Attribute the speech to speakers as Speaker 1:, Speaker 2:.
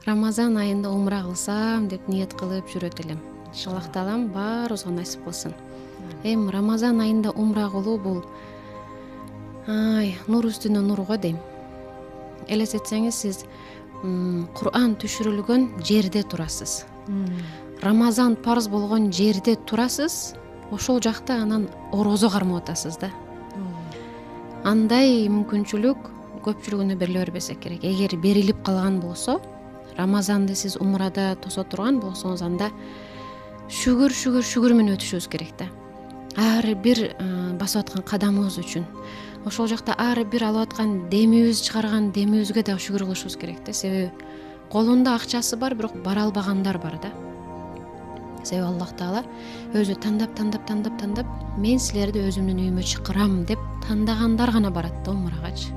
Speaker 1: Рамазан айында умра кылсам деп ниет кылып жүрөт элем. Аллах таалам баарыбызга насип кылсын. Эми Рамазан айында умра кылуу бул нур үстүнө нур го дейм. Элестетсеңиз, сиз Кур'ан түшүрүлгөн жерде турасыз. Рамазан парыз болгон жерде турасыз. Ошол жакта анан орозо кармап атасыз да. Андай мүмкүнчүлүк көпчүлүгүнө бериле бербесе керек. Эгер берилип калган болсо, Рамазанды сиз умрада тосо турган болсоңуз, анда шүгүр менен өтүшүбүз керек да. Ар бир басып аткан кадамыбыз үчүн, ошол жакта ар бир алып аткан демибиз, чыгарган демибизге да шүгүр кылышыбыз керек да. Себеби колунда акчасы бар, бирок бара албагандар бар да. Себеби Аллах Таала өзү тандап мен силерди өзүмдүн үйүмө чакырам деп тандагандар гана барат да умрагачы.